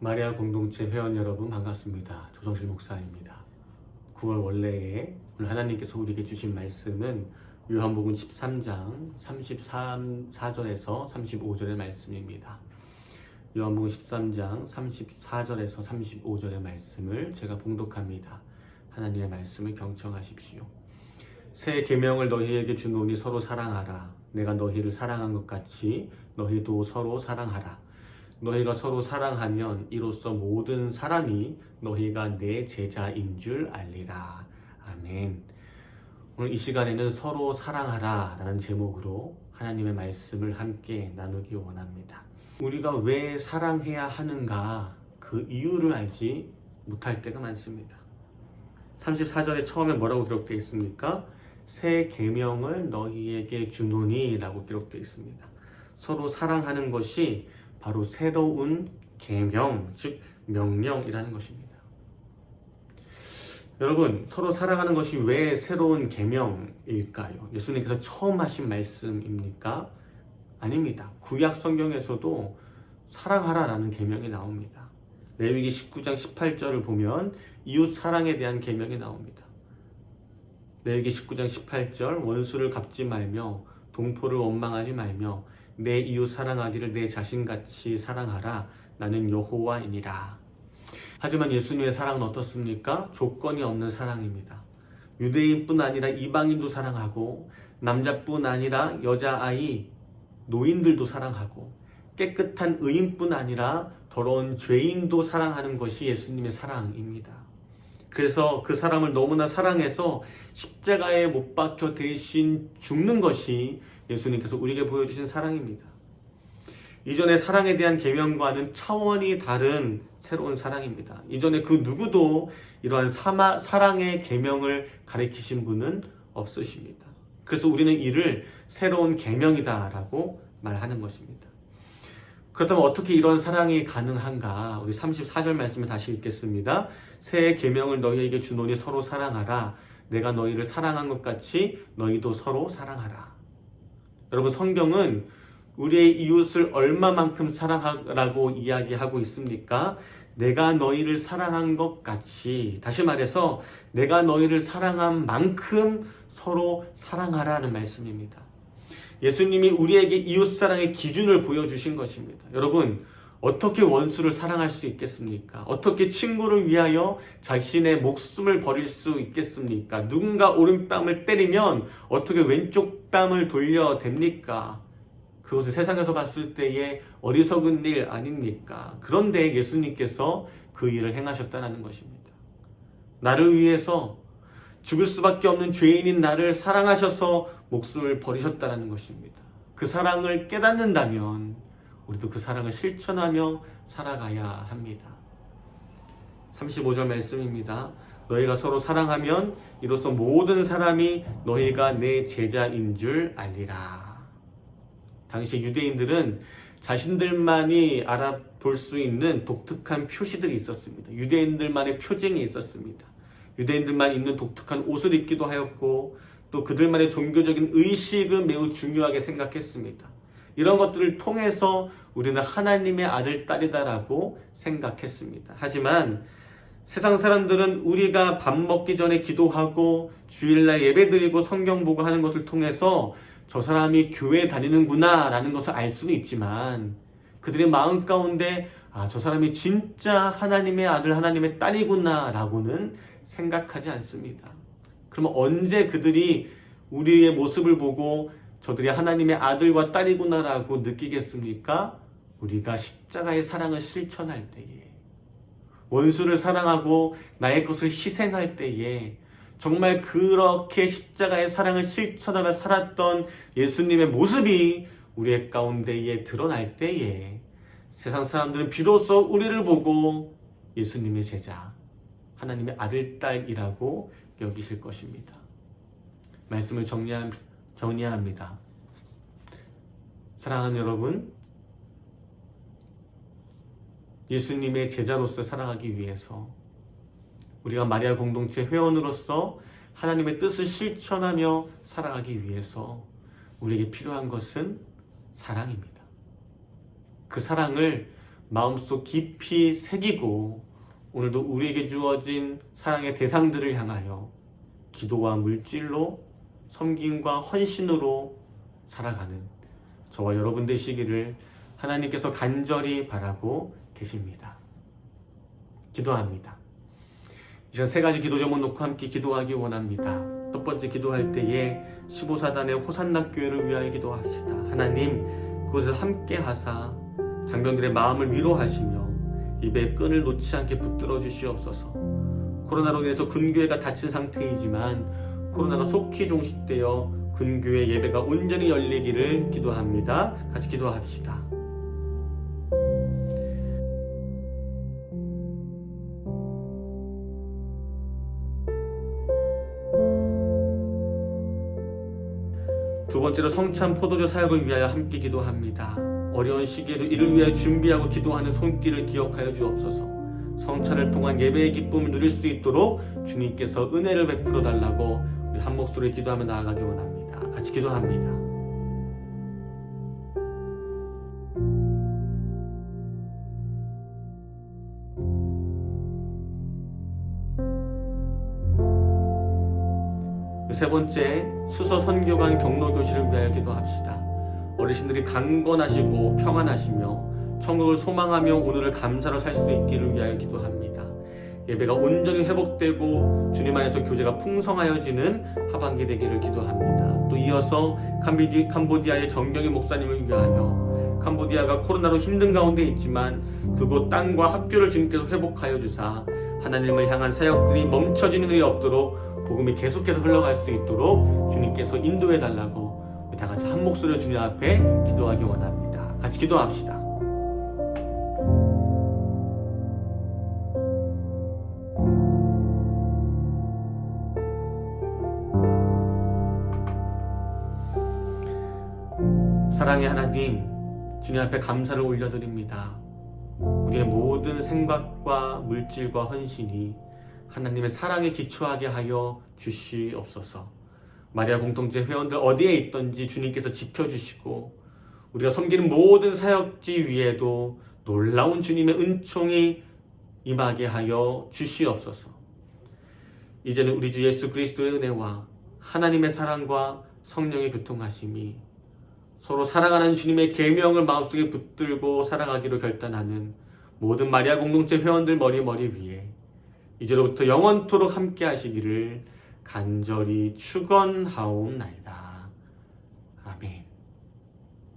마리아 공동체 회원 여러분 반갑습니다. 조성실 목사입니다. 9월 원래에 오늘 하나님께서 우리에게 주신 말씀은 요한복음 13장 34절에서 35절의 말씀입니다. 요한복음 13장 34절에서 35절의 말씀을 제가 봉독합니다. 하나님의 말씀을 경청하십시오. 새 계명을 너희에게 주노니 서로 사랑하라. 내가 너희를 사랑한 것 같이 너희도 서로 사랑하라. 너희가 서로 사랑하면 이로써 모든 사람이 너희가 내 제자인 줄 알리라. 아멘. 오늘 이 시간에는 서로 사랑하라 라는 제목으로 하나님의 말씀을 함께 나누기 원합니다. 우리가 왜 사랑해야 하는가 그 이유를 알지 못할 때가 많습니다. 34절에 처음에 뭐라고 기록되어 있습니까? 새 계명을 너희에게 주노니 라고 기록되어 있습니다. 서로 사랑하는 것이 바로 새로운 계명, 즉 명령이라는 것입니다. 여러분, 서로 사랑하는 것이 왜 새로운 계명일까요? 예수님께서 처음 하신 말씀입니까? 아닙니다. 구약 성경에서도 사랑하라라는 계명이 나옵니다. 레위기 19장 18절을 보면 이웃 사랑에 대한 계명이 나옵니다. 레위기 19장 18절 원수를 갚지 말며 동포를 원망하지 말며 내 이웃 사랑하기를 내 자신같이 사랑하라. 나는 여호와이니라. 하지만 예수님의 사랑은 어떻습니까? 조건이 없는 사랑입니다. 유대인뿐 아니라 이방인도 사랑하고 남자뿐 아니라 여자아이, 노인들도 사랑하고 깨끗한 의인뿐 아니라 더러운 죄인도 사랑하는 것이 예수님의 사랑입니다. 그래서 그 사람을 너무나 사랑해서 십자가에 못 박혀 대신 죽는 것이 예수님께서 우리에게 보여주신 사랑입니다. 이전의 사랑에 대한 계명과는 차원이 다른 새로운 사랑입니다. 이전에 그 누구도 이러한 사랑의 계명을 가리키신 분은 없으십니다. 그래서 우리는 이를 새로운 계명이다라고 말하는 것입니다. 그렇다면 어떻게 이런 사랑이 가능한가? 우리 34절 말씀을 다시 읽겠습니다. 새 계명을 너희에게 주노니 서로 사랑하라. 내가 너희를 사랑한 것 같이 너희도 서로 사랑하라. 여러분, 성경은 우리의 이웃을 얼마만큼 사랑하라고 이야기하고 있습니까? 내가 너희를 사랑한 것 같이, 다시 말해서 내가 너희를 사랑한 만큼 서로 사랑하라는 말씀입니다. 예수님이 우리에게 이웃사랑의 기준을 보여주신 것입니다. 여러분, 어떻게 원수를 사랑할 수 있겠습니까? 어떻게 친구를 위하여 자신의 목숨을 버릴 수 있겠습니까? 누군가 오른뺨을 때리면 어떻게 왼쪽 뺨을 돌려댑니까? 그것은 세상에서 봤을 때의 어리석은 일 아닙니까? 그런데 예수님께서 그 일을 행하셨다는 것입니다. 나를 위해서 죽을 수밖에 없는 죄인인 나를 사랑하셔서 목숨을 버리셨다는 것입니다. 그 사랑을 깨닫는다면 우리도 그 사랑을 실천하며 살아가야 합니다. 35절 말씀입니다. 너희가 서로 사랑하면 이로써 모든 사람이 너희가 내 제자인 줄 알리라. 당시 유대인들은 자신들만이 알아볼 수 있는 독특한 표시들이 있었습니다. 유대인들만의 표징이 있었습니다. 유대인들만 입는 독특한 옷을 입기도 하였고 또 그들만의 종교적인 의식을 매우 중요하게 생각했습니다. 이런 것들을 통해서 우리는 하나님의 아들, 딸이다라고 생각했습니다. 하지만 세상 사람들은 우리가 밥 먹기 전에 기도하고 주일날 예배드리고 성경 보고 하는 것을 통해서 저 사람이 교회 다니는구나 라는 것을 알 수는 있지만 그들의 마음 가운데 저 사람이 진짜 하나님의 아들, 하나님의 딸이구나 라고는 생각하지 않습니다. 그러면 언제 그들이 우리의 모습을 보고 저들이 하나님의 아들과 딸이구나 라고 느끼겠습니까? 우리가 십자가의 사랑을 실천할 때에, 원수를 사랑하고 나의 것을 희생할 때에, 정말 그렇게 십자가의 사랑을 실천하며 살았던 예수님의 모습이 우리의 가운데에 드러날 때에 세상 사람들은 비로소 우리를 보고 예수님의 제자, 하나님의 아들, 딸이라고 여기실 것입니다. 말씀을 정리합니다. 사랑하는 여러분, 예수님의 제자로서 살아가기 위해서 우리가 마리아 공동체 회원으로서 하나님의 뜻을 실천하며 살아가기 위해서 우리에게 필요한 것은 사랑입니다. 그 사랑을 마음속 깊이 새기고 오늘도 우리에게 주어진 사랑의 대상들을 향하여 기도와 물질로 섬김과 헌신으로 살아가는 저와 여러분 되시기를 하나님께서 간절히 바라고 계십니다. 기도합니다. 이전 세 가지 기도 제목 놓고 함께 기도하기 원합니다. 첫 번째 기도할 때에 15사단의 호산나 교회를 위하여 기도합시다. 하나님 그것을 함께 하사 장병들의 마음을 위로하시며 입의 끈을 놓지 않게 붙들어 주시옵소서. 코로나로 인해서 군교회가 닫힌 상태이지만 코로나가 속히 종식되어 군교회 예배가 온전히 열리기를 기도합니다. 같이 기도합시다. 두 번째로 성찬 포도주 사역을 위하여 함께 기도합니다. 어려운 시기에도 이를 위하여 준비하고 기도하는 손길을 기억하여 주옵소서. 성찬을 통한 예배의 기쁨을 누릴 수 있도록 주님께서 은혜를 베풀어 달라고 우리 한 목소리 기도하며 나아가기 원합니다. 같이 기도합니다. 세 번째, 수서 선교관 경로교실을 위하여 기도합시다. 어르신들이 강건하시고 평안하시며 천국을 소망하며 오늘을 감사로 살 수 있기를 위하여 기도합니다. 예배가 온전히 회복되고 주님 안에서 교제가 풍성하여지는 하반기 되기를 기도합니다. 또 이어서 캄보디아의 정경희 목사님을 위하여 캄보디아가 코로나로 힘든 가운데 있지만 그곳 땅과 학교를 주님께서 회복하여 주사 하나님을 향한 사역들이 멈춰지는 일이 없도록 복음이 계속해서 흘러갈 수 있도록 주님께서 인도해 달라고 우리 다 같이 한 목소리로 주님 앞에 기도하기 원합니다. 같이 기도합시다. 사랑의 하나님, 주님 앞에 감사를 올려드립니다. 우리의 모든 생각과 물질과 헌신이 하나님의 사랑에 기초하게 하여 주시옵소서. 마리아 공동체 회원들 어디에 있든지 주님께서 지켜주시고 우리가 섬기는 모든 사역지 위에도 놀라운 주님의 은총이 임하게 하여 주시옵소서. 이제는 우리 주 예수 그리스도의 은혜와 하나님의 사랑과 성령의 교통하심이 서로 사랑하는 주님의 계명을 마음속에 붙들고 살아가기로 결단하는 모든 마리아 공동체 회원들 머리 위에 이제로부터 영원토록 함께 하시기를 간절히 축원하옵나이다.